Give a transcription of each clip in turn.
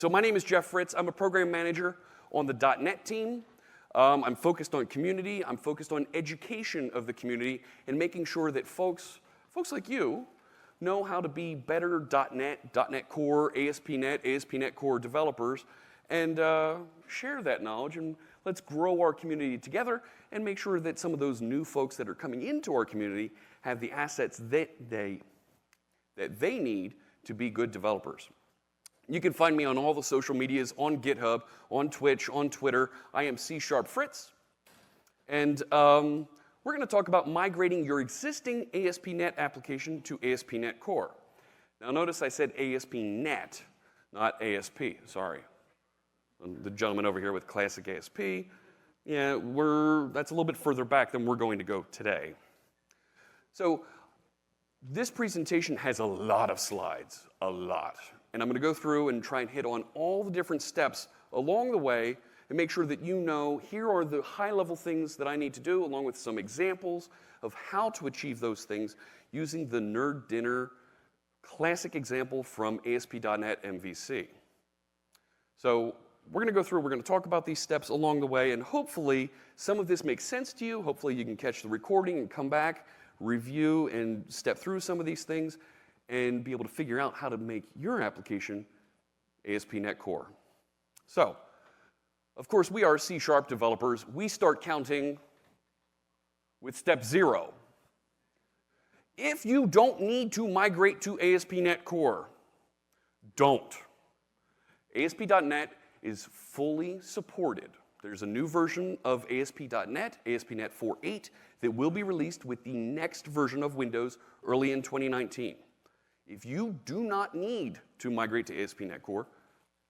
So my name is Jeff Fritz. I'm a program manager on the .NET team. I'm focused on community. I'm focused on education of the community and making sure that folks like you know how to be better .NET Core, ASP.NET, ASP.NET Core developers, and share that knowledge. And let's grow our community together and make sure that some of those new folks that are coming into our community have the assets that they need to be good developers. You can find me on all the social medias, on GitHub, on Twitch, on Twitter. I am C#Fritz. And we're going to talk about migrating your existing ASP.NET application to ASP.NET Core. Now notice I said ASP.NET, not ASP, sorry. The gentleman over here with classic ASP, yeah, that's a little bit further back than we're going to go today. So this presentation has a lot of slides, a lot. And I'm going to go through and try and hit on all the different steps along the way and make sure that you know here are the high-level things that I need to do, along with some examples of how to achieve those things using the Nerd Dinner classic example from ASP.NET MVC. So we're going to go through, we're going to talk about these steps along the way, and hopefully some of this makes sense to you. Hopefully you can catch the recording and come back, review, and step through some of these things and be able to figure out how to make your application ASP.NET Core. So, of course, we are C# developers. We start counting with step 0. If you don't need to migrate to ASP.NET Core, don't. ASP.NET is fully supported. There's a new version of ASP.NET, ASP.NET 4.8, that will be released with the next version of Windows early in 2019. If you do not need to migrate to ASP.NET Core,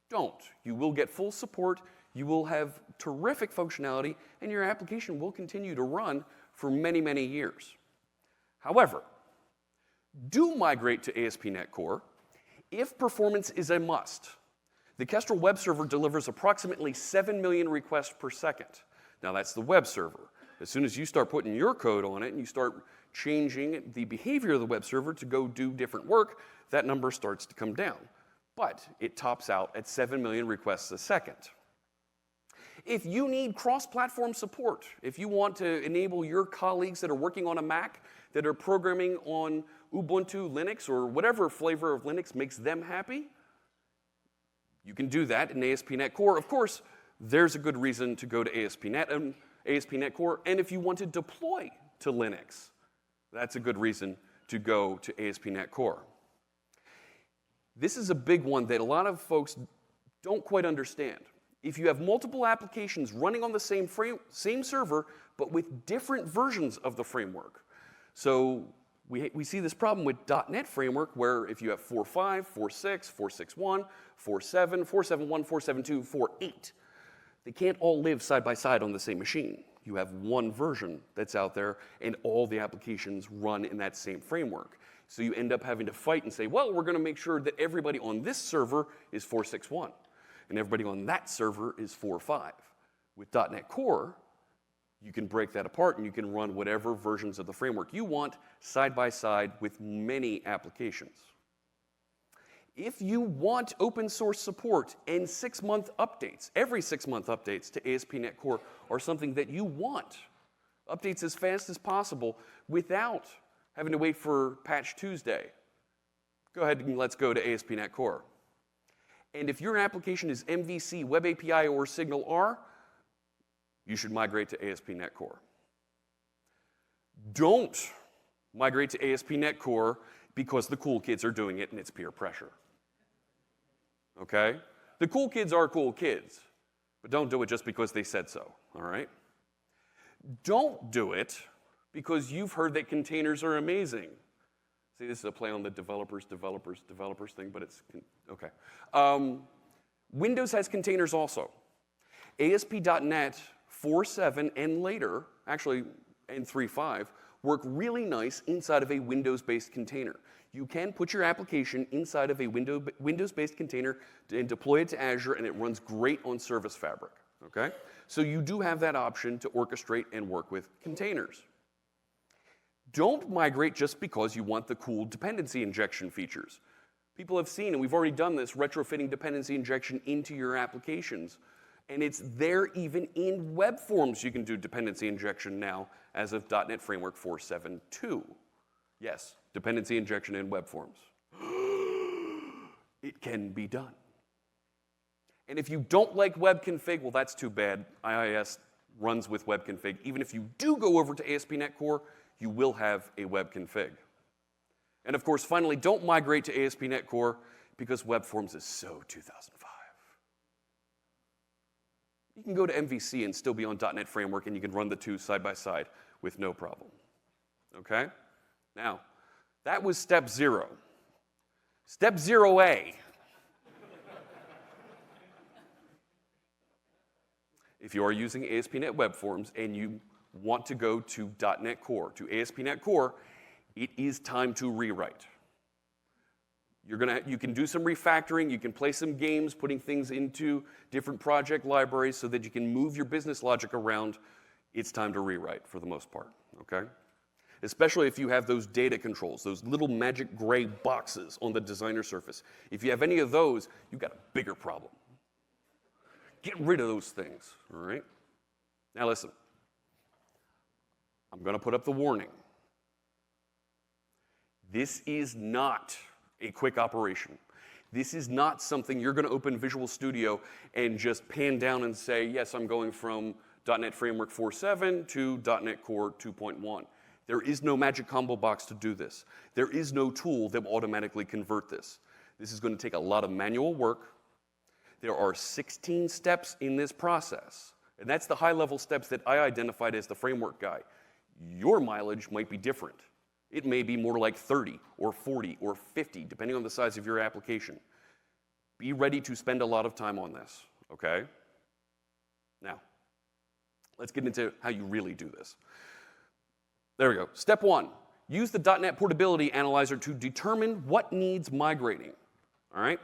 don't. You will get full support, you will have terrific functionality, and your application will continue to run for many, many years. However, do migrate to ASP.NET Core if performance is a must. The Kestrel web server delivers approximately 7 million requests per second. Now that's the web server. As soon as you start putting your code on it and you start changing the behavior of the web server to go do different work, that number starts to come down. But it tops out at 7 million requests a second. If you need cross-platform support, if you want to enable your colleagues that are working on a Mac, that are programming on Ubuntu, Linux, or whatever flavor of Linux makes them happy, you can do that in ASP.NET Core. Of course, there's a good reason to go to ASP.NET Core, and if you want to deploy to Linux, that's a good reason to go to ASP.NET Core. This is a big one that a lot of folks don't quite understand. If you have multiple applications running on the same server, but with different versions of the framework. So we see this problem with .NET Framework, where if you have 4.5, 4.6, 4.6.1, 4.7, 4.7.1, 4.7.2, 4.8, they can't all live side by side on the same machine. You have one version that's out there, and all the applications run in that same framework. So you end up having to fight and say, well, we're going to make sure that everybody on this server is 4.6.1, and everybody on that server is 4.5. With .NET Core, you can break that apart, and you can run whatever versions of the framework you want side by side with many applications. If you want open source support and 6-month updates, every 6-month updates to ASP.NET Core are something that you want, updates as fast as possible without having to wait for Patch Tuesday, go ahead and let's go to ASP.NET Core. And if your application is MVC, Web API, or Signal R, you should migrate to ASP.NET Core. Don't migrate to ASP.NET Core because the cool kids are doing it and it's peer pressure. Okay? The cool kids are cool kids, but don't do it just because they said so, all right? Don't do it because you've heard that containers are amazing. See, this is a play on the developers thing, but it's, okay. Windows has containers also. ASP.NET 4.7 and later, actually, and 3.5, work really nice inside of a Windows-based container. You can put your application inside of a Windows-based container and deploy it to Azure, and it runs great on Service Fabric, okay? So you do have that option to orchestrate and work with containers. Don't migrate just because you want the cool dependency injection features. People have seen, and we've already done this, retrofitting dependency injection into your applications. And it's there even in web forms you can do dependency injection now as of .NET Framework 4.7.2. Yes, dependency injection in web forms. It can be done. And if you don't like web config, well, that's too bad. IIS runs with web config. Even if you do go over to ASP.NET Core, you will have a web config. And of course, finally, don't migrate to ASP.NET Core because web forms is so 2005. You can go to MVC and still be on .NET Framework, and you can run the two side by side with no problem. Okay? Now, that was step 0. Step 0A. If you are using ASP.NET Web Forms and you want to go to .NET Core, to ASP.NET Core, it is time to rewrite. You can do some refactoring, you can play some games, putting things into different project libraries so that you can move your business logic around. It's time to rewrite for the most part, okay? Especially if you have those data controls, those little magic gray boxes on the designer surface. If you have any of those, you've got a bigger problem. Get rid of those things, all right? Now listen, I'm going to put up the warning. This is not a quick operation. This is not something you're going to open Visual Studio and just pan down and say, yes, I'm going from .NET Framework 4.7 to .NET Core 2.1. There is no magic combo box to do this. There is no tool that will automatically convert this. This is going to take a lot of manual work. There are 16 steps in this process, and that's the high-level steps that I identified as the framework guy. Your mileage might be different. It may be more like 30 or 40 or 50, depending on the size of your application. Be ready to spend a lot of time on this, okay? Now, let's get into how you really do this. There we go. Step 1, use the .NET Portability Analyzer to determine what needs migrating, all right?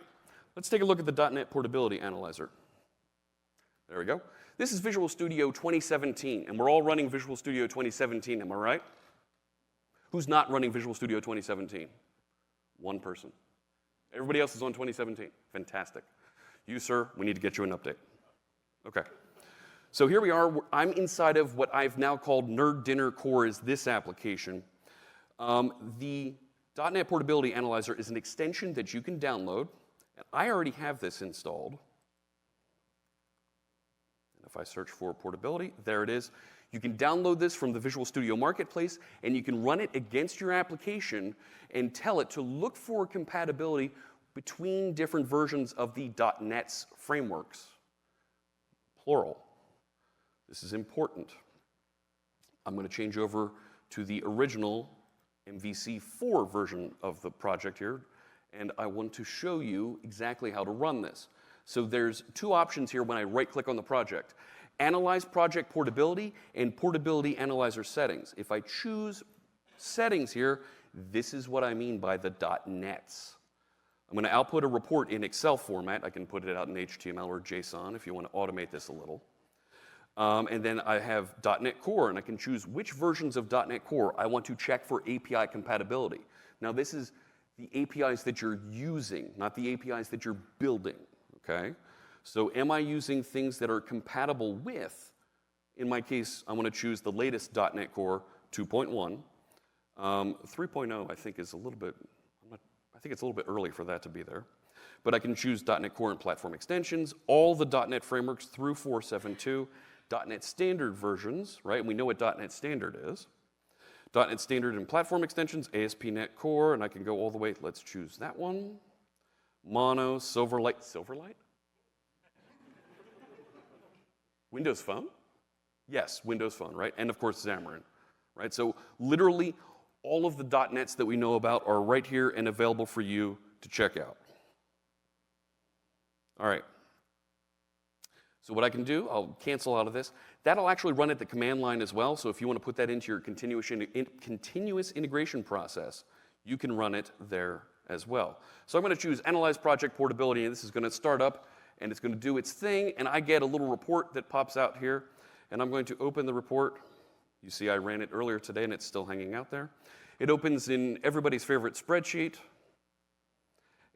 Let's take a look at the .NET Portability Analyzer. There we go. This is Visual Studio 2017, and we're all running Visual Studio 2017, am I right? Who's not running Visual Studio 2017? One person. Everybody else is on 2017. Fantastic. You, sir, we need to get you an update. Okay. So here we are. I'm inside of what I've now called Nerd Dinner Core is this application. The .NET Portability Analyzer is an extension that you can download. And I already have this installed. And if I search for portability, there it is. You can download this from the Visual Studio Marketplace, and you can run it against your application and tell it to look for compatibility between different versions of the .NET's frameworks. Plural. This is important. I'm going to change over to the original MVC4 version of the project here, and I want to show you exactly how to run this. So there's two options here when I right-click on the project. Analyze project portability and portability analyzer settings. If I choose settings here, this is what I mean by the .NETs. I'm going to output a report in Excel format. I can put it out in HTML or JSON if you want to automate this a little. And then I have .NET Core, and I can choose which versions of .NET Core I want to check for API compatibility. Now this is the APIs that you're using, not the APIs that you're building, okay? So am I using things that are compatible with, in my case, I want to choose the latest .NET Core 2.1. 3.0 I think is a little bit, I think it's a little bit early for that to be there. But I can choose .NET Core and platform extensions, all the .NET frameworks through 4.7.2, .NET Standard versions, right? And we know what .NET Standard is. .NET Standard and platform extensions, ASP.NET Core, and I can go all the way, let's choose that one. Mono, Silverlight, Silverlight? Windows Phone? Yes, Windows Phone, right? And of course, Xamarin, right? So literally, all of the .NETs that we know about are right here and available for you to check out. All right. So what I can do, I'll cancel out of this. That'll actually run at the command line as well. So if you want to put that into your continuous integration process, you can run it there as well. So I'm going to choose Analyze Project Portability, and this is going to start up, and it's going to do its thing, and I get a little report that pops out here, and I'm going to open the report. You see I ran it earlier today, and it's still hanging out there. It opens in everybody's favorite spreadsheet,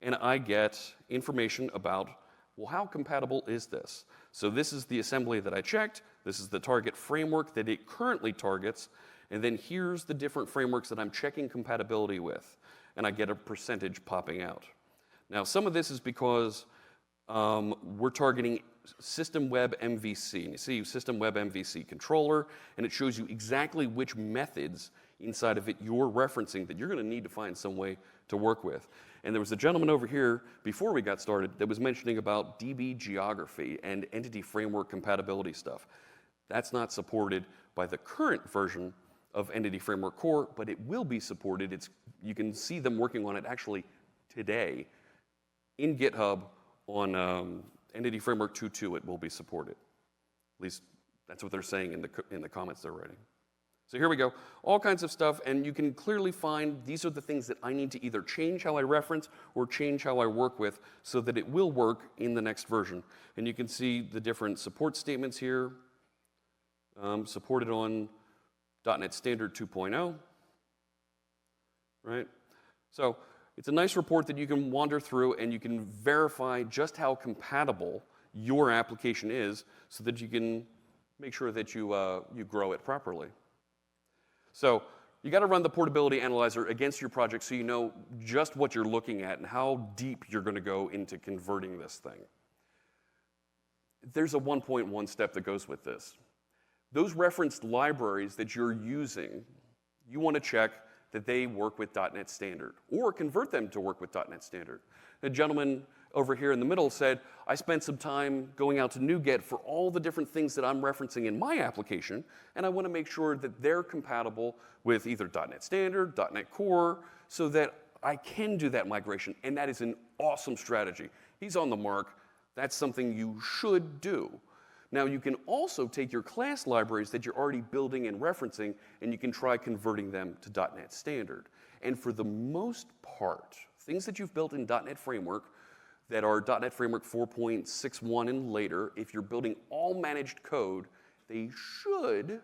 and I get information about, well, how compatible is this? So this is the assembly that I checked. This is the target framework that it currently targets. And then here's the different frameworks that I'm checking compatibility with. And I get a percentage popping out. Now, some of this is because we're targeting System Web MVC. And you see System Web MVC controller, and it shows you exactly which methods inside of it you're referencing that you're going to need to find some way to work with. And there was a gentleman over here before we got started that was mentioning about DB geography and entity framework compatibility stuff. That's not supported by the current version of Entity Framework Core, but it will be supported. You can see them working on it actually today in GitHub on Entity Framework 2.2. It will be supported. At least that's what they're saying in the comments they're writing. So here we go, all kinds of stuff, and you can clearly find these are the things that I need to either change how I reference or change how I work with so that it will work in the next version. And you can see the different support statements here, supported on .NET Standard 2.0, right? So it's a nice report that you can wander through and you can verify just how compatible your application is so that you can make sure that you grow it properly. So you got to run the portability analyzer against your project so you know just what you're looking at and how deep you're going to go into converting this thing. There's a 1.1 step that goes with this. Those referenced libraries that you're using, you want to check that they work with .NET Standard or convert them to work with .NET Standard. The gentleman over here in the middle said, I spent some time going out to NuGet for all the different things that I'm referencing in my application, and I want to make sure that they're compatible with either .NET Standard, .NET Core, so that I can do that migration, and that is an awesome strategy. He's on the mark. That's something you should do. Now, you can also take your class libraries that you're already building and referencing, and you can try converting them to .NET Standard. And for the most part, things that you've built in .NET Framework that are .NET Framework 4.61 and later, if you're building all managed code, they should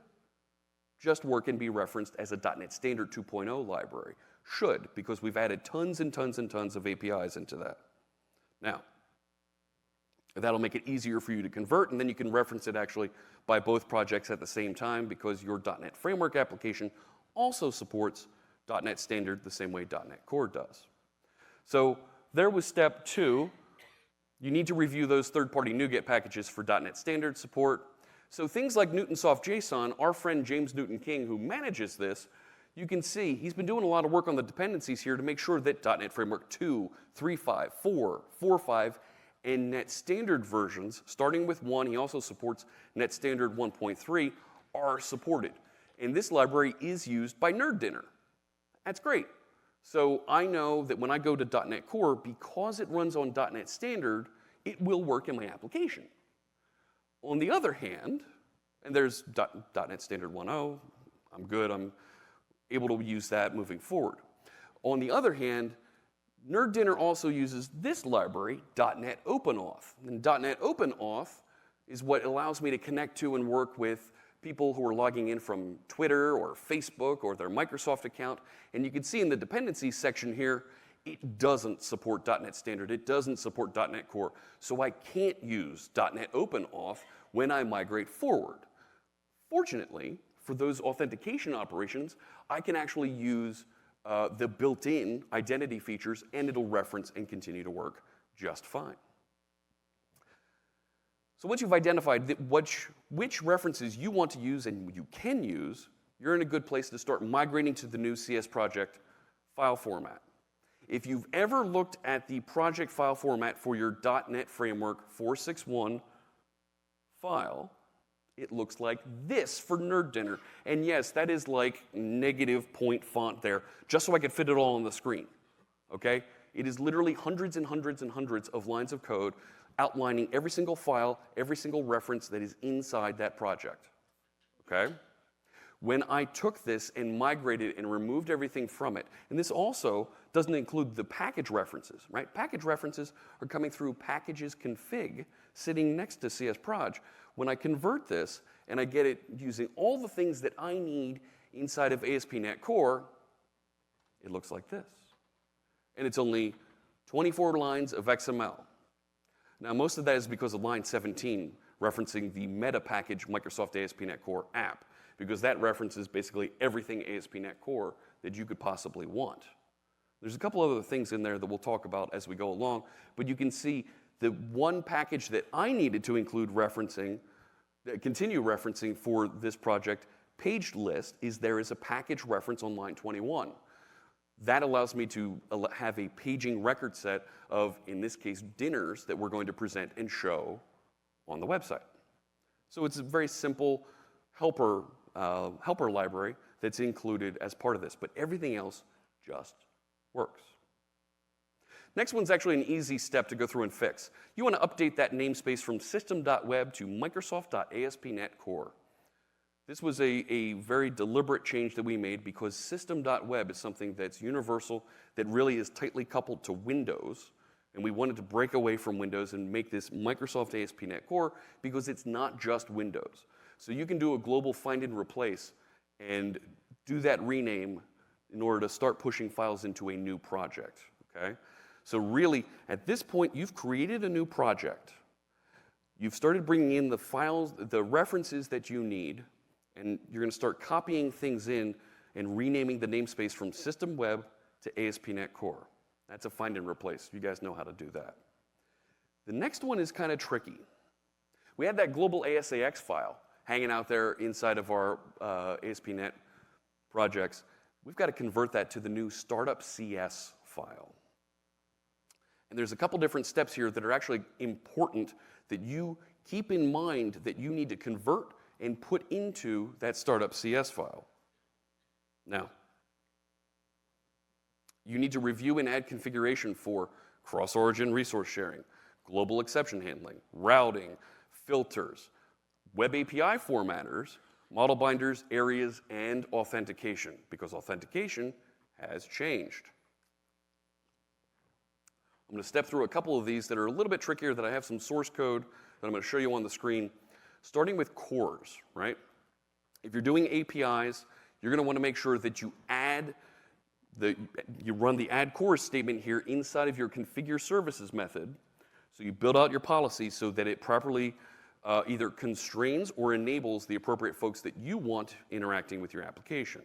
just work and be referenced as a .NET Standard 2.0 library. Should, because we've added tons and tons and tons of APIs into that. Now, that'll make it easier for you to convert, and then you can reference it actually by both projects at the same time because your .NET Framework application also supports .NET Standard the same way .NET Core does. So there was step 2. You need to review those third-party NuGet packages for .NET Standard support. So things like Newtonsoft JSON, our friend James Newton King, who manages this, you can see he's been doing a lot of work on the dependencies here to make sure that .NET Framework 2, 3.5, 4, 4.5, and Net Standard versions, starting with 1, he also supports Net Standard 1.3, are supported. And this library is used by Nerd Dinner. That's great. So I know that when I go to .NET Core, because it runs on .NET Standard, it will work in my application. On the other hand, and there's .NET Standard 1.0, I'm good, I'm able to use that moving forward. On the other hand, Nerd Dinner also uses this library, .NET OpenAuth. And .NET OpenAuth is what allows me to connect to and work with people who are logging in from Twitter or Facebook or their Microsoft account. And you can see in the dependencies section here, it doesn't support .NET Standard. It doesn't support .NET Core. So I can't use .NET OpenAuth when I migrate forward. Fortunately, for those authentication operations, I can actually use the built-in identity features, and it'll reference and continue to work just fine. So once you've identified which references you want to use and you can use, you're in a good place to start migrating to the new CS project file format. If you've ever looked at the project file format for your .NET Framework 4.6.1 file, it looks like this for Nerd Dinner. And yes, that is like -point font there, just so I could fit it all on the screen, okay? It is literally hundreds and hundreds and hundreds of lines of code outlining every single file, every single reference that is inside that project, okay? When I took this and migrated and removed everything from it, and this also doesn't include the package references, right? Package references are coming through packages config sitting next to CS Proj. When I convert this and I get it using all the things that I need inside of ASP.NET Core, it looks like this. And it's only 24 lines of XML. Now, most of that is because of line 17, referencing the meta package Microsoft ASP.NET Core app, because that references basically everything ASP.NET Core that you could possibly want. There's a couple other things in there that we'll talk about as we go along, but you can see the one package that I needed to include referencing, continue referencing for this project, page list, is there is a package reference on line 21. That allows me to have a paging record set of, in this case, dinners that we're going to present and show on the website. So it's a very simple helper library that's included as part of this, but everything else just works. Next one's actually an easy step to go through and fix. You want to update that namespace from system.web to Microsoft.ASP.NET Core. This was a very deliberate change that we made because system.web is something that's universal, that really is tightly coupled to Windows, and we wanted to break away from Windows and make this Microsoft ASP.NET Core because it's not just Windows. So you can do a global find and replace and do that rename in order to start pushing files into a new project, okay? So really, at this point, you've created a new project. You've started bringing in the files, the references that you need, and you're going to start copying things in and renaming the namespace from System Web to ASP.NET Core. That's a find and replace. You guys know how to do that. The next one is kind of tricky. We had that global ASAX file hanging out there inside of our ASP.NET projects. We've got to convert that to the new startup CS file. And there's a couple different steps here that are actually important that you keep in mind that you need to convert and put into that startup CS file. Now, you need to review and add configuration for cross-origin resource sharing, global exception handling, routing, filters, web API formatters, model binders, areas, and authentication, because authentication has changed. I'm going to step through a couple of these that are a little bit trickier, that I have some source code that I'm going to show you on the screen. Starting with cores, right? If you're doing APIs, you're going to want to make sure that you run the add cores statement here inside of your configure services method. So you build out your policy so that it properly either constrains or enables the appropriate folks that you want interacting with your application.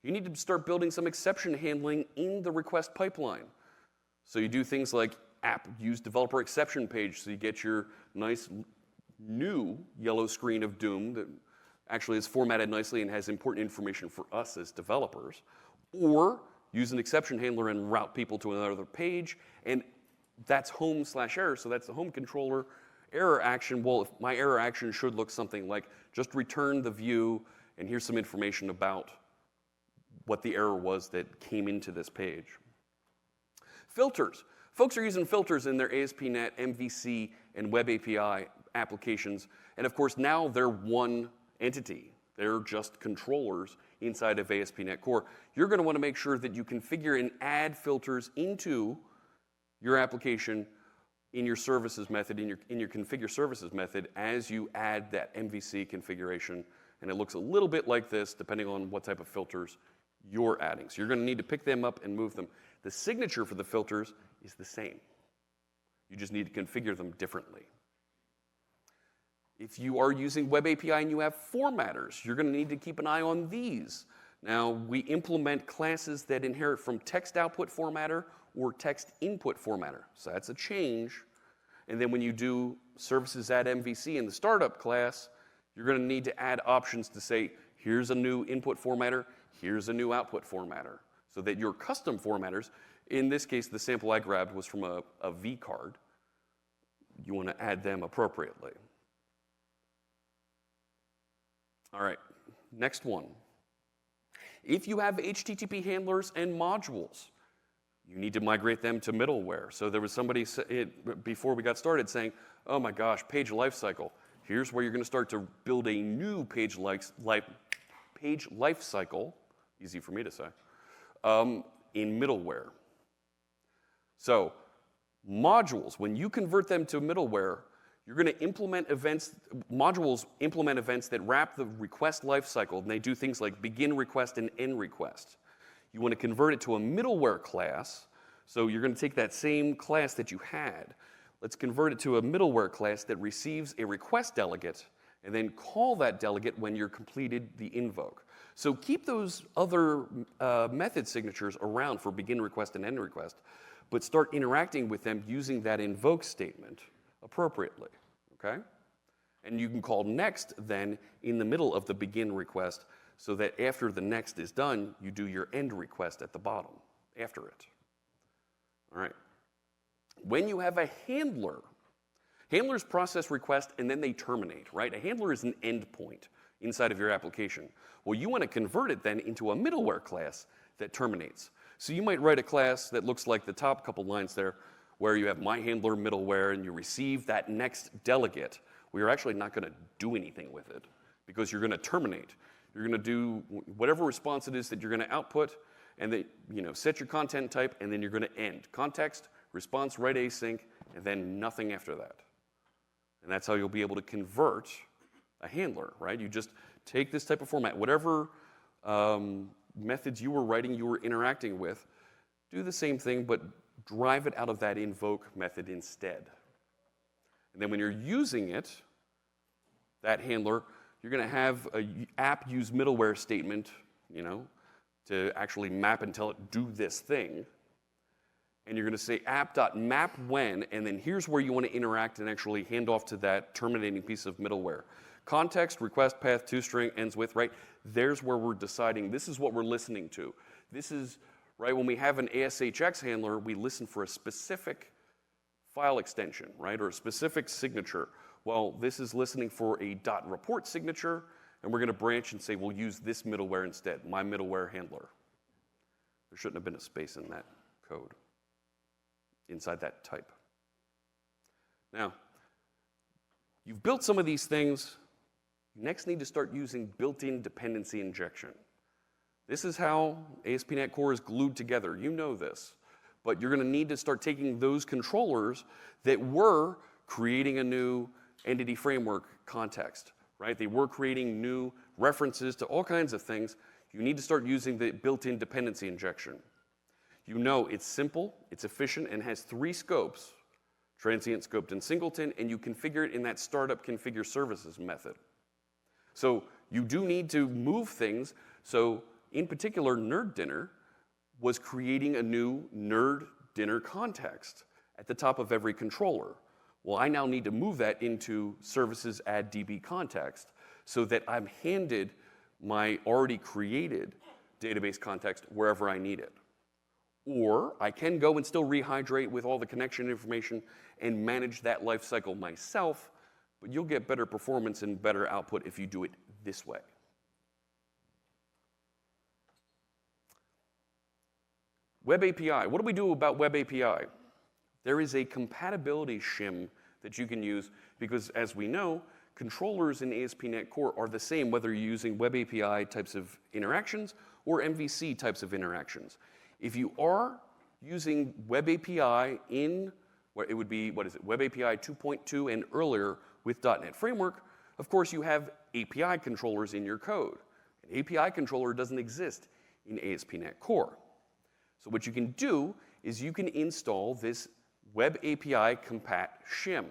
You need to start building some exception handling in the request pipeline. So you do things like use developer exception page, so you get your nice new yellow screen of doom that actually is formatted nicely and has important information for us as developers. Or use an exception handler and route people to another page, and that's home/error, so that's the home controller error action. Well, if my error action should look something like just return the view, and here's some information about what the error was that came into this page. Filters. Folks are using filters in their ASP.NET, MVC, and Web API applications, and of course now they're one entity. They're just controllers inside of ASP.NET Core. You're going to want to make sure that you configure and add filters into your application in your services method, in your configure services method, as you add that MVC configuration, and it looks a little bit like this depending on what type of filters you're adding. So you're going to need to pick them up and move them. The signature for the filters is the same. You just need to configure them differently. If you are using Web API and you have formatters, you're going to need to keep an eye on these. Now, we implement classes that inherit from text output formatter or text input formatter. So that's a change. And then when you do services add MVC in the startup class, you're going to need to add options to say, here's a new input formatter, here's a new output formatter, so that your custom formatters, in this case, the sample I grabbed was from a V card. You want to add them appropriately. All right, next one. If you have HTTP handlers and modules, you need to migrate them to middleware. So there was somebody before we got started saying, oh my gosh, page lifecycle. Here's where you're going to start to build a new page lifecycle, easy for me to say, in middleware. So modules, when you convert them to middleware, you're going to implement events, modules implement events that wrap the request lifecycle, and they do things like begin request and end request. You want to convert it to a middleware class So you're going to take that same class that you had. Let's convert it to a middleware class that receives a request delegate and then call that delegate when you're completed the invoke. So keep those other method signatures around for begin request and end request, but start interacting with them using that invoke statement appropriately, okay? And you can call next then in the middle of the begin request so that after the next is done, you do your end request at the bottom after it. All right. When you have a handler, handlers process request and then they terminate, right? A handler is an endpoint inside of your application. Well, you want to convert it then into a middleware class that terminates. So you might write a class that looks like the top couple lines there, where you have my handler middleware and you receive that next delegate. Well, you're actually not going to do anything with it because you're going to terminate. You're going to do whatever response it is that you're going to output, and then set your content type, and then you're going to end. Context, response, write async, and then nothing after that. And that's how you'll be able to convert a handler, right? You just take this type of format, whatever methods you were writing, you were interacting with, do the same thing, but drive it out of that invoke method instead. And then when you're using it, that handler, you're going to have an app use middleware statement, to actually map and tell it, do this thing. And you're going to say app.mapWhen, and then here's where you want to interact and actually hand off to that terminating piece of middleware. Context, request path, toString, ends with, right? There's where we're deciding, this is what we're listening to. This is, right, when we have an ASHX handler, we listen for a specific file extension, right, or a specific signature. Well, this is listening for a .report signature, and we're going to branch and say, we'll use this middleware instead, my middleware handler. There shouldn't have been a space in that code, inside that type. Now, you've built some of these things. You next need to start using built-in dependency injection. This is how ASP.NET Core is glued together. You know this. But you're going to need to start taking those controllers that were creating a new entity framework context, right? They were creating new references to all kinds of things. You need to start using the built-in dependency injection. You know it's simple, it's efficient, and has 3 scopes, transient, scoped, and singleton, and you configure it in that startup configure services method. So you do need to move things. So in particular, Nerd Dinner was creating a new Nerd Dinner context at the top of every controller. Well, I now need to move that into services add DB context so that I'm handed my already created database context wherever I need it. Or I can go and still rehydrate with all the connection information and manage that lifecycle myself, but you'll get better performance and better output if you do it this way. Web API. What do we do about Web API? There is a compatibility shim that you can use because, as we know, controllers in ASP.NET Core are the same whether you're using Web API types of interactions or MVC types of interactions. If you are using Web API in, where it would be, Web API 2.2 and earlier with .NET Framework, of course you have API controllers in your code. An API controller doesn't exist in ASP.NET Core. So what you can do is you can install this Web API compat shim,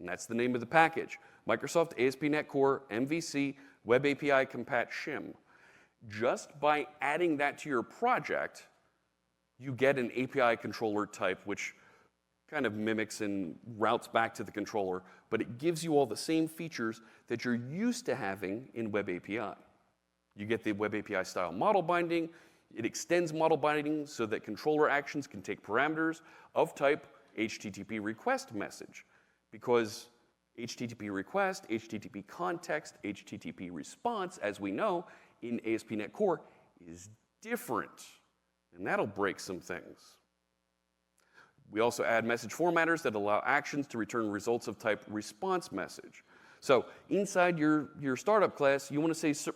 and that's the name of the package. Microsoft ASP.NET Core MVC Web API compat shim. Just by adding that to your project, you get an API controller type, which kind of mimics and routes back to the controller, but it gives you all the same features that you're used to having in Web API. You get the Web API style model binding. It extends model binding so that controller actions can take parameters of type HTTP request message, because HTTP request, HTTP context, HTTP response, as we know in ASP.NET Core, is different, and that'll break some things. We also add message formatters that allow actions to return results of type response message. So inside your startup class, you want to say,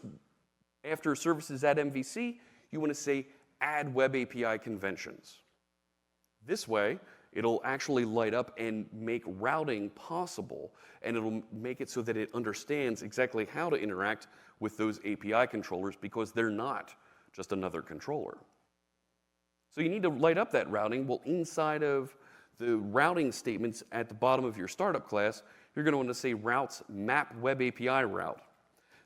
after services add MVC, you want to say add Web API conventions. This way, it'll actually light up and make routing possible, and it'll make it so that it understands exactly how to interact with those API controllers because they're not just another controller. So you need to light up that routing. Well, inside of the routing statements at the bottom of your startup class, you're going to want to say routes map web API route.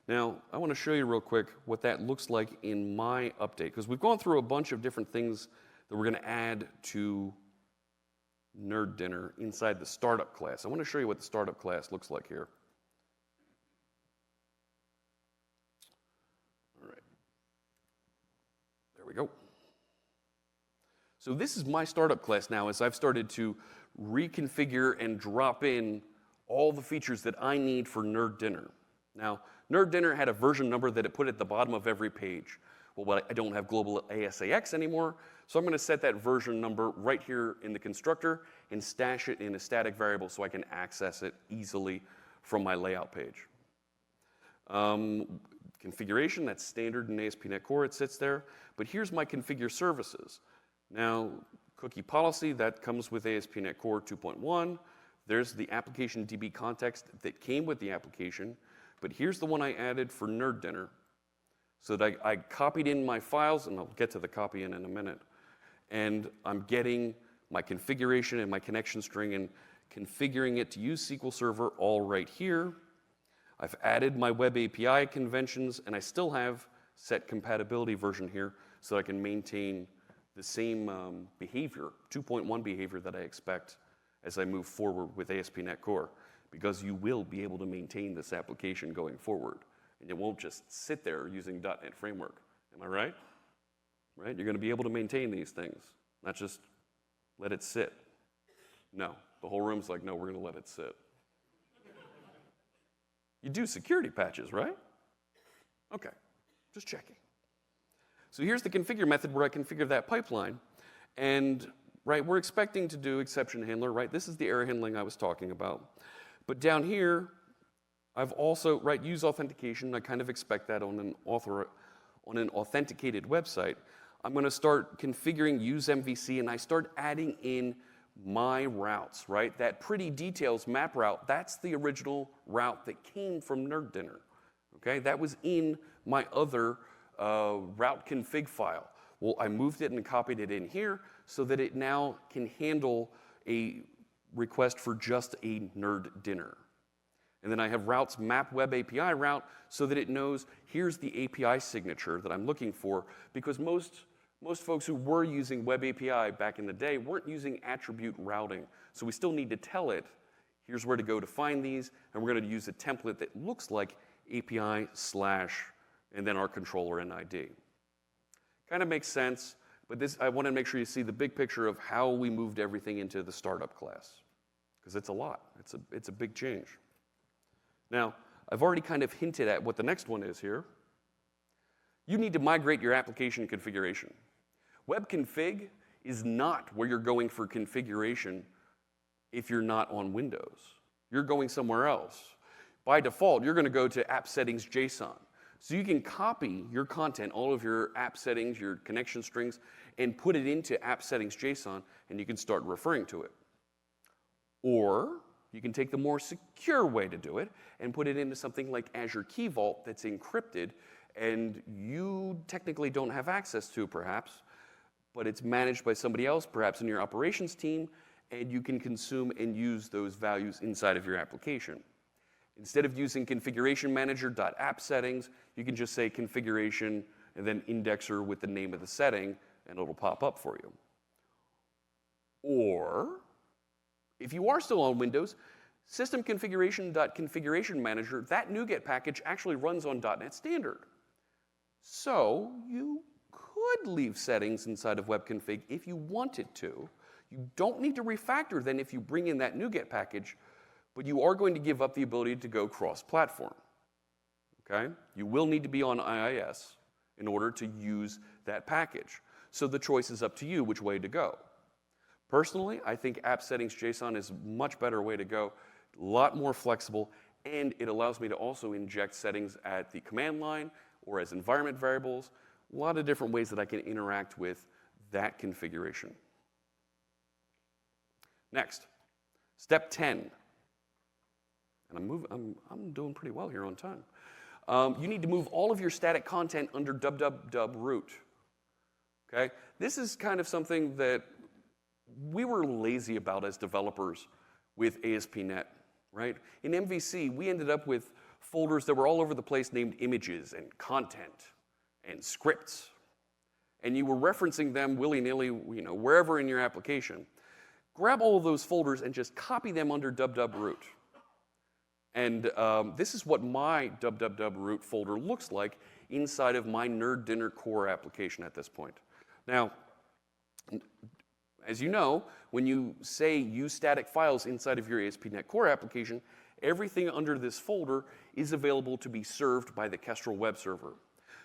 Now, I want to show you real quick what that looks like in my update, because we've gone through a bunch of different things that we're going to add to Nerd Dinner inside the startup class. I want to show you what the startup class looks like here. All right. There we go. So this is my startup class now as I've started to reconfigure and drop in all the features that I need for Nerd Dinner. Now, Nerd Dinner had a version number that it put at the bottom of every page. Well, I don't have global ASAX anymore, so I'm going to set that version number right here in the constructor and stash it in a static variable so I can access it easily from my layout page. Configuration, that's standard in ASP.NET Core, it sits there. But here's my configure services. Now, cookie policy, that comes with ASP.NET Core 2.1. There's the application DB context that came with the application. But here's the one I added for Nerd Dinner. So that I copied in my files, and I'll get to the copy in a minute. And I'm getting my configuration and my connection string and configuring it to use SQL Server all right here. I've added my web API conventions, and I still have set compatibility version here so that I can maintain the same behavior, 2.1 behavior that I expect as I move forward with ASP.NET Core, because you will be able to maintain this application going forward. And it won't just sit there using .NET Framework. Am I right? Right? You're going to be able to maintain these things, not just let it sit. No, the whole room's like, no, we're going to let it sit. You do security patches, right? Okay, just checking. So here's the configure method where I configure that pipeline. And right, we're expecting to do exception handler, right? This is the error handling I was talking about. But down here, I've also, right, use authentication. I kind of expect that on an authenticated website. I'm going to start configuring use MVC, and I start adding in my routes, right? That pretty details map route, that's the original route that came from Nerd Dinner, okay? That was in my other route config file. Well, I moved it and copied it in here so that it now can handle a request for just a Nerd Dinner. And then I have routes map web API route so that it knows here's the API signature that I'm looking for, because most folks who were using web API back in the day weren't using attribute routing. So we still need to tell it, here's where to go to find these, and we're going to use a template that looks like API / and then our controller and ID. Kind of makes sense, but this, I want to make sure you see the big picture of how we moved everything into the startup class, because it's a lot. It's a big change. Now, I've already kind of hinted at what the next one is here. You need to migrate your application configuration. Web config is not where you're going for configuration if you're not on Windows. You're going somewhere else. By default, you're going to go to app settings JSON. So you can copy your content, all of your app settings, your connection strings, and put it into app settings JSON, and you can start referring to it. Or you can take the more secure way to do it and put it into something like Azure Key Vault that's encrypted, and you technically don't have access to, perhaps, but it's managed by somebody else, perhaps in your operations team, and you can consume and use those values inside of your application. Instead of using configuration manager.app settings, you can just say configuration and then indexer with the name of the setting, and it'll pop up for you. Or, if you are still on Windows, system configuration.configuration manager, that NuGet package actually runs on .NET Standard. So you could leave settings inside of webconfig if you wanted to. You don't need to refactor then if you bring in that NuGet package, but you are going to give up the ability to go cross-platform. Okay? You will need to be on IIS in order to use that package. So the choice is up to you which way to go. Personally, I think app settings JSON is a much better way to go, a lot more flexible, and it allows me to also inject settings at the command line or as environment variables, a lot of different ways that I can interact with that configuration. Next, step 10. And I'm doing pretty well here on time. You need to move all of your static content under www root. okay? This is kind of something that we were lazy about as developers with ASP.NET, right? In MVC, we ended up with folders that were all over the place named images and content and scripts. And you were referencing them willy-nilly, wherever in your application. Grab all of those folders and just copy them under www root. And this is what my www root folder looks like inside of my Nerd Dinner core application at this point. Now, as you know, when you say use static files inside of your ASP.NET Core application, everything under this folder is available to be served by the Kestrel web server.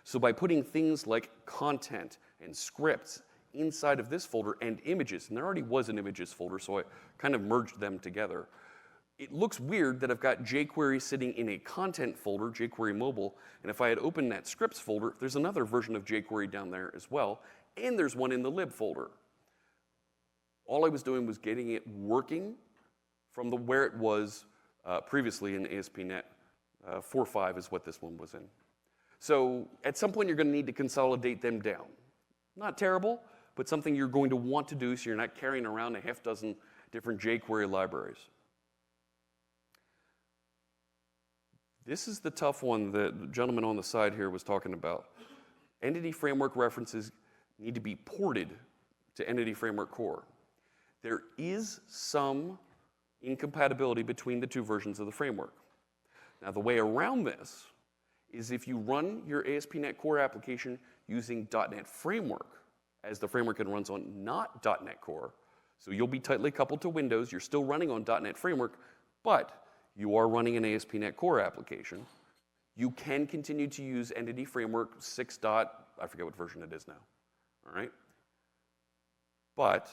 So by putting things like content and scripts inside of this folder and images, and there already was an images folder, so I kind of merged them together. It looks weird that I've got jQuery sitting in a content folder, jQuery mobile, and if I had opened that scripts folder, there's another version of jQuery down there as well, and there's one in the lib folder. All I was doing was getting it working from where it was previously in ASP.NET 4.5 is what this one was in. So at some point, you're going to need to consolidate them down. Not terrible, but something you're going to want to do so you're not carrying around a half dozen different jQuery libraries. This is the tough one that the gentleman on the side here was talking about. Entity Framework references need to be ported to Entity Framework Core. There is some incompatibility between the two versions of the framework. Now, the way around this is if you run your ASP.NET Core application using .NET Framework, as the framework it runs on, not .NET Core, so you'll be tightly coupled to Windows, you're still running on .NET Framework, but you are running an ASP.NET Core application, you can continue to use Entity Framework 6. I forget what version it is now, all right? But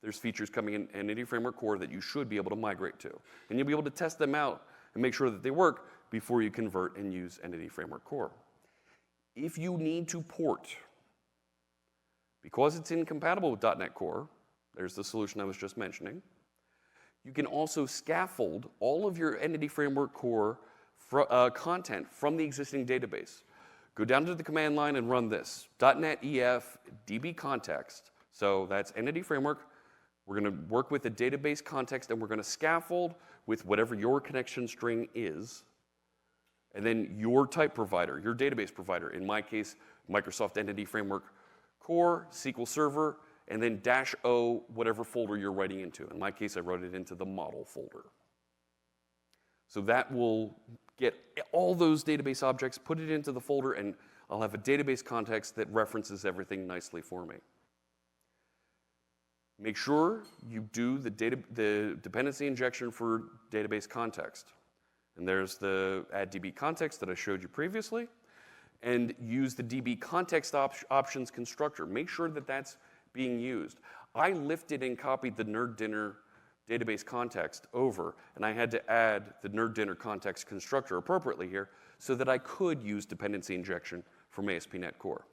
there's features coming in Entity Framework Core that you should be able to migrate to. And you'll be able to test them out and make sure that they work before you convert and use Entity Framework Core. If you need to port, because it's incompatible with .NET Core, there's the solution I was just mentioning, you can also scaffold all of your Entity Framework Core content from the existing database. Go down to the command line and run this, .NET EF DB context. So that's Entity Framework. We're going to work with the database context, and we're going to scaffold with whatever your connection string is, and then your type provider, your database provider, in my case, Microsoft Entity Framework Core, SQL Server, and then -O, whatever folder you're writing into. In my case, I wrote it into the model folder. So that will get all those database objects, put it into the folder, and I'll have a database context that references everything nicely for me. Make sure you do the dependency injection for database context. And there's the add DB context that I showed you previously. And use the DB context options constructor. Make sure that that's being used. I lifted and copied the Nerd Dinner database context over, and I had to add the Nerd Dinner context constructor appropriately here so that I could use dependency injection from ASP.NET Core.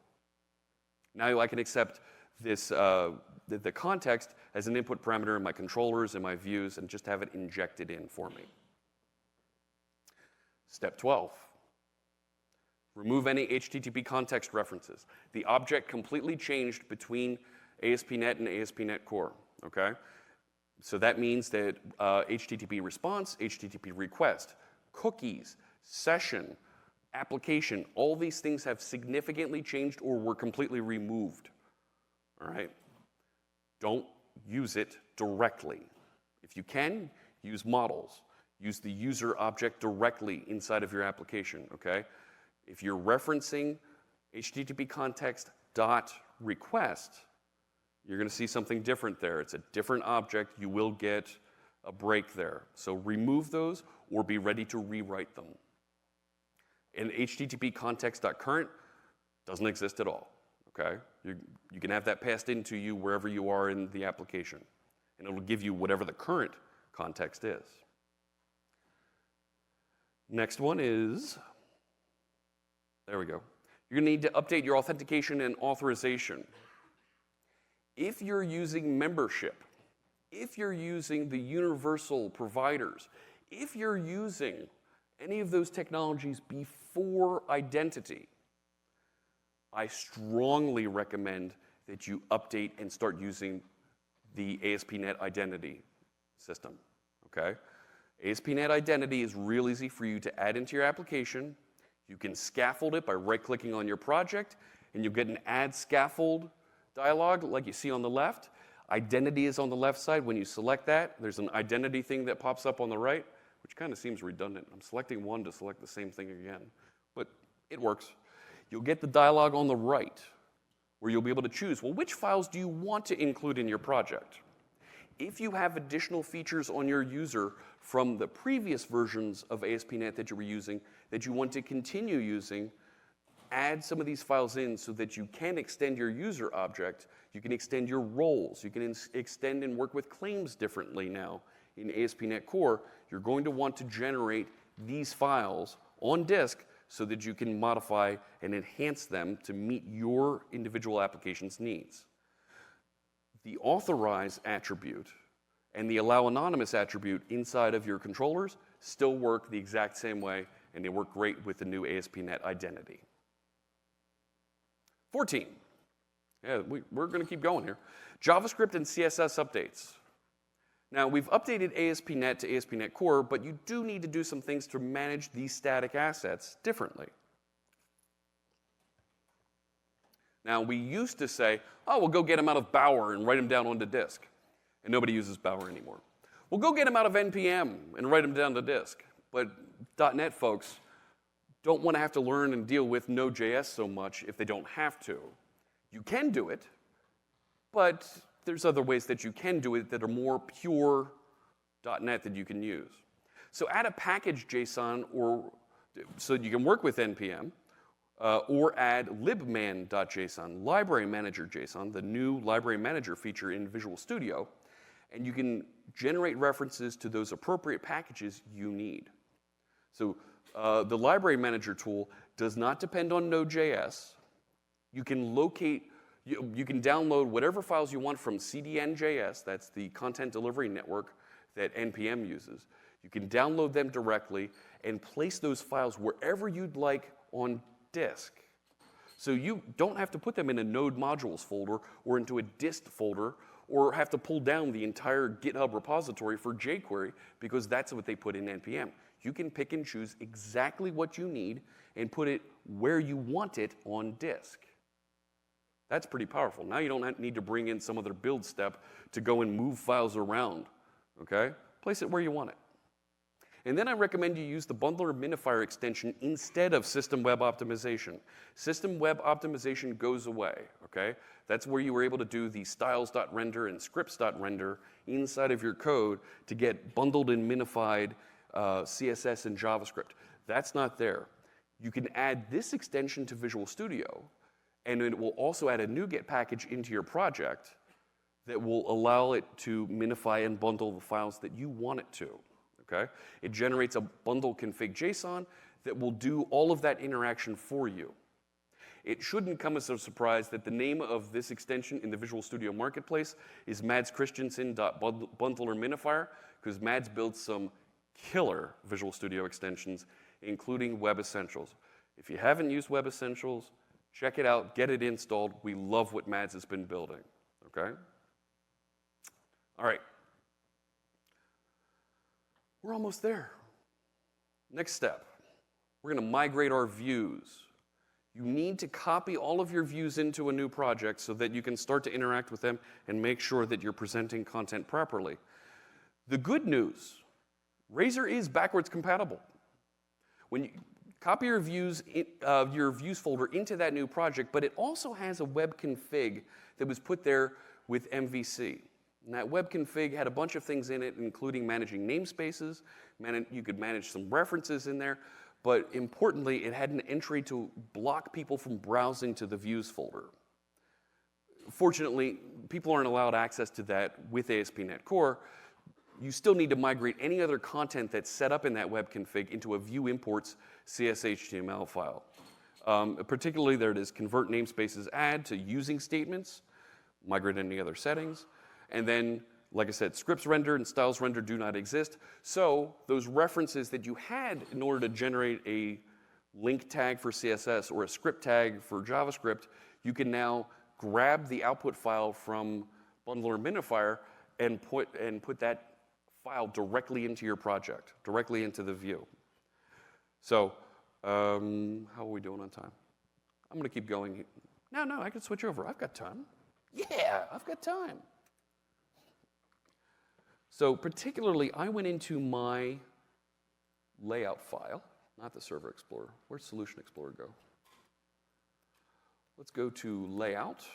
Now I can accept this, the context as an input parameter in my controllers and my views and just have it injected in for me. Step 12. Remove any HTTP context references. The object completely changed between ASP.NET and ASP.NET Core, okay? So that means that HTTP response, HTTP request, cookies, session, application, all these things have significantly changed or were completely removed, all right? Don't use it directly. If you can, use models. Use the user object directly inside of your application, okay? If you're referencing HTTP context dot request, you're going to see something different there. It's a different object. You will get a break there. So remove those or be ready to rewrite them. And HTTP context.current doesn't exist at all, okay? You can have that passed into you wherever you are in the application. And it'll give you whatever the current context is. Next one is, there we go. You're going to need to update your authentication and authorization. If you're using membership, if you're using the universal providers, if you're using any of those technologies before identity, I strongly recommend that you update and start using the ASP.NET Identity system, okay? ASP.NET Identity is real easy for you to add into your application. You can scaffold it by right-clicking on your project, and you'll get an Add Scaffold dialog like you see on the left. Identity is on the left side. When you select that, there's an identity thing that pops up on the right, which kind of seems redundant. I'm selecting one to select the same thing again, but it works. You'll get the dialog on the right, where you'll be able to choose, well, which files do you want to include in your project? If you have additional features on your user from the previous versions of ASP.NET that you were using that you want to continue using, add some of these files in so that you can extend your user object, you can extend your roles, you can extend and work with claims differently now. In ASP.NET Core, you're going to want to generate these files on disk so that you can modify and enhance them to meet your individual application's needs. The authorize attribute and the allow anonymous attribute inside of your controllers still work the exact same way, and they work great with the new ASP.NET Identity. 14. Yeah, we're going to keep going here. JavaScript and CSS updates. Now, we've updated ASP.NET to ASP.NET Core, but you do need to do some things to manage these static assets differently. Now, we used to say, oh, we'll go get them out of Bower and write them down onto disk. And nobody uses Bower anymore. We'll go get them out of NPM and write them down to disk. But .NET folks don't want to have to learn and deal with Node.js so much if they don't have to. You can do it, but there's other ways that you can do it that are more pure .NET that you can use. So add a package JSON so you can work with NPM, or add libman.json, library manager JSON, the new library manager feature in Visual Studio, and you can generate references to those appropriate packages you need. So the library manager tool does not depend on Node.js. You can you can download whatever files you want from CDN.js, that's the content delivery network that NPM uses. You can download them directly and place those files wherever you'd like on disk. So you don't have to put them in a node modules folder or into a dist folder or have to pull down the entire GitHub repository for jQuery because that's what they put in NPM. You can pick and choose exactly what you need and put it where you want it on disk. That's pretty powerful. Now you don't need to bring in some other build step to go and move files around, okay? Place it where you want it. And then I recommend you use the bundler minifier extension instead of system web optimization. System web optimization goes away, okay? That's where you were able to do the styles.render and scripts.render inside of your code to get bundled and minified CSS and JavaScript. That's not there. You can add this extension to Visual Studio, and it will also add a NuGet package into your project that will allow it to minify and bundle the files that you want it to. Okay? It generates a bundle config JSON that will do all of that interaction for you. It shouldn't come as a surprise that the name of this extension in the Visual Studio Marketplace is madschristiansen.bundlerminifier, because Mads builds some killer Visual Studio extensions, including Web Essentials. If you haven't used Web Essentials, check it out, get it installed. We love what Mads has been building, okay? All right. We're almost there. Next step, we're going to migrate our views. You need to copy all of your views into a new project so that you can start to interact with them and make sure that you're presenting content properly. The good news, Razor is backwards compatible. When you copy your views folder into that new project, but it also has a web config that was put there with MVC. And that web config had a bunch of things in it, including managing namespaces. You could manage some references in there. But importantly, it had an entry to block people from browsing to the views folder. Fortunately, people aren't allowed access to that with ASP.NET Core. You still need to migrate any other content that's set up in that web config into a view imports CSHTML file. Particularly, there it is, convert namespaces add to using statements, migrate any other settings. And then, like I said, scripts render and styles render do not exist. So those references that you had in order to generate a link tag for CSS or a script tag for JavaScript, you can now grab the output file from bundle or minifier and put that file directly into your project, directly into the view. So, how are we doing on time? I'm going to keep going. No, I can switch over. I've got time. Yeah, I've got time. So particularly, I went into my layout file, not the Server Explorer. Where'd Solution Explorer go? Let's go to Layout.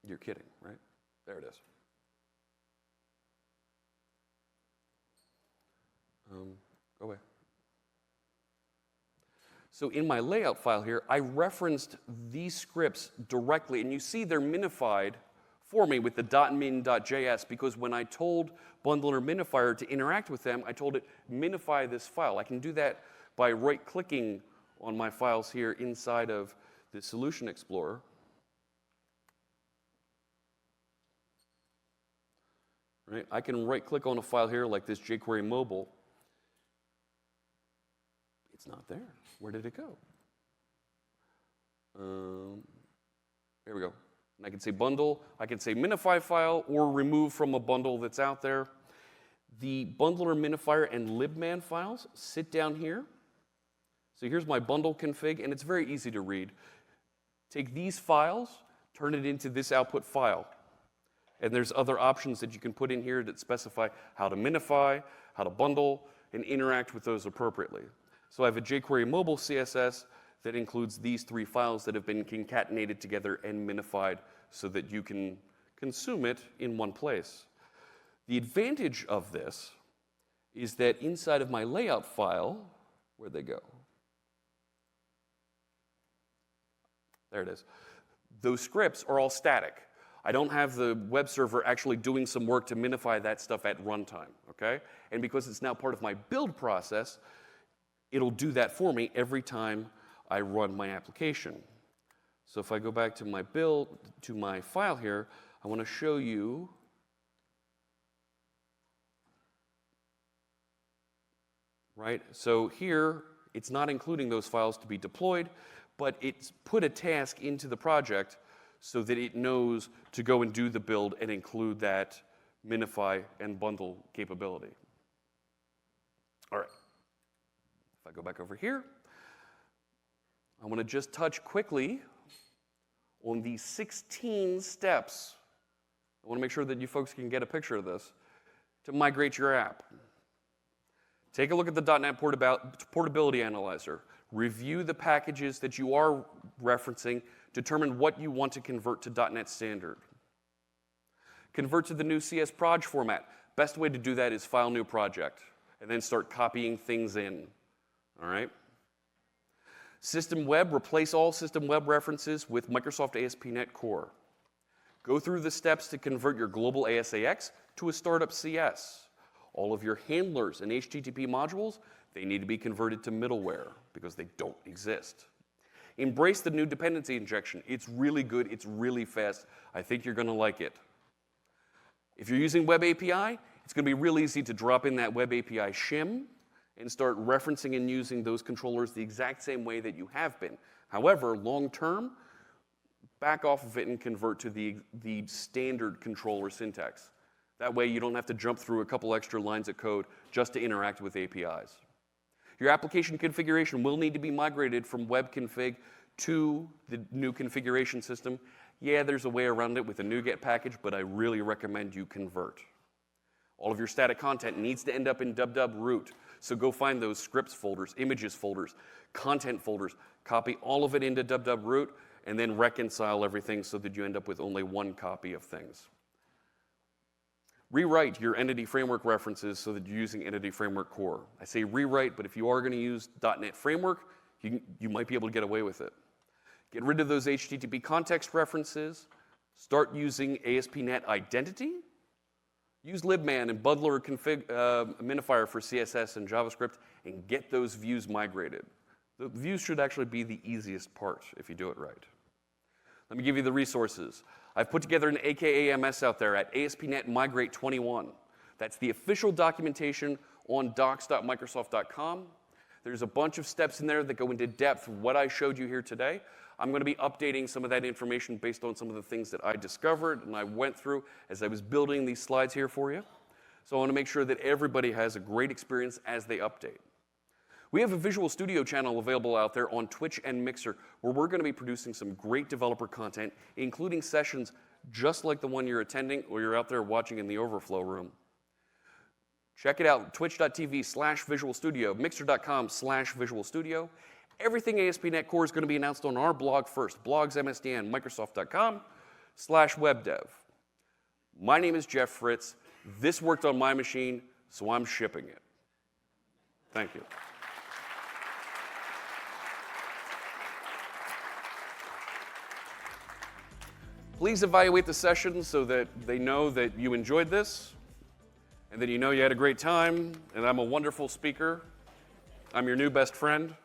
You're kidding, right? There it is. Go away. So in my layout file here, I referenced these scripts directly, and you see they're minified for me with the .min.js, because when I told bundler minifier to interact with them, I told it minify this file. I can do that by right-clicking on my files here inside of the Solution Explorer. Right? I can right-click on a file here like this jQuery mobile. It's not there. Where did it go? There we go. And I can say bundle, I can say minify file, or remove from a bundle that's out there. The bundler minifier and libman files sit down here. So here's my bundle config, and it's very easy to read. Take these files, turn it into this output file. And there's other options that you can put in here that specify how to minify, how to bundle, and interact with those appropriately. So I have a jQuery mobile CSS that includes these three files that have been concatenated together and minified so that you can consume it in one place. The advantage of this is that inside of my layout file, where'd they go? There it is. Those scripts are all static. I don't have the web server actually doing some work to minify that stuff at runtime, okay? And because it's now part of my build process, it'll do that for me every time I run my application. So if I go back to my build, to my file here, I want to show you right? So here, it's not including those files to be deployed, but it's put a task into the project so that it knows to go and do the build and include that minify and bundle capability. All right. If I go back over here, I want to just touch quickly on the 16 steps. I want to make sure that you folks can get a picture of this to migrate your app. Take a look at the .NET Portability Analyzer. Review the packages that you are referencing. Determine what you want to convert to .NET Standard. Convert to the new CS Proj format. Best way to do that is File New Project, and then start copying things in. All right? System Web, replace all System Web references with Microsoft ASP.NET Core. Go through the steps to convert your global ASAX to a startup CS. All of your handlers and HTTP modules, they need to be converted to middleware because they don't exist. Embrace the new dependency injection. It's really good. It's really fast. I think you're going to like it. If you're using Web API, it's going to be real easy to drop in that Web API shim and start referencing and using those controllers the exact same way that you have been. However, long term, back off of it and convert to the standard controller syntax. That way you don't have to jump through a couple extra lines of code just to interact with APIs. Your application configuration will need to be migrated from web config to the new configuration system. Yeah, there's a way around it with a NuGet package, but I really recommend you convert. All of your static content needs to end up in www root. So go find those scripts folders, images folders, content folders, copy all of it into www root, and then reconcile everything so that you end up with only one copy of things. Rewrite your Entity Framework references so that you're using Entity Framework Core. I say rewrite, but if you are going to use .NET Framework, you might be able to get away with it. Get rid of those HTTP context references. Start using ASP.NET Identity. Use libman and bundler config minifier for CSS and JavaScript, and get those views migrated. The views should actually be the easiest part if you do it right. Let me give you the resources. I've put together an AKAMS out there at ASP.NET Migrate 21. That's the official documentation on docs.microsoft.com. There's a bunch of steps in there that go into depth what I showed you here today. I'm going to be updating some of that information based on some of the things that I discovered and I went through as I was building these slides here for you. So I want to make sure that everybody has a great experience as they update. We have a Visual Studio channel available out there on Twitch and Mixer where we're going to be producing some great developer content, including sessions just like the one you're attending or you're out there watching in the overflow room. Check it out, twitch.tv/Visual Studio, mixer.com/Visual Studio. Everything ASP.NET Core is going to be announced on our blog first, blogs.msdn, microsoft.com/webdev. My name is Jeff Fritz. This worked on my machine, so I'm shipping it. Thank you. Please evaluate the session so that they know that you enjoyed this and that you know you had a great time and I'm a wonderful speaker. I'm your new best friend.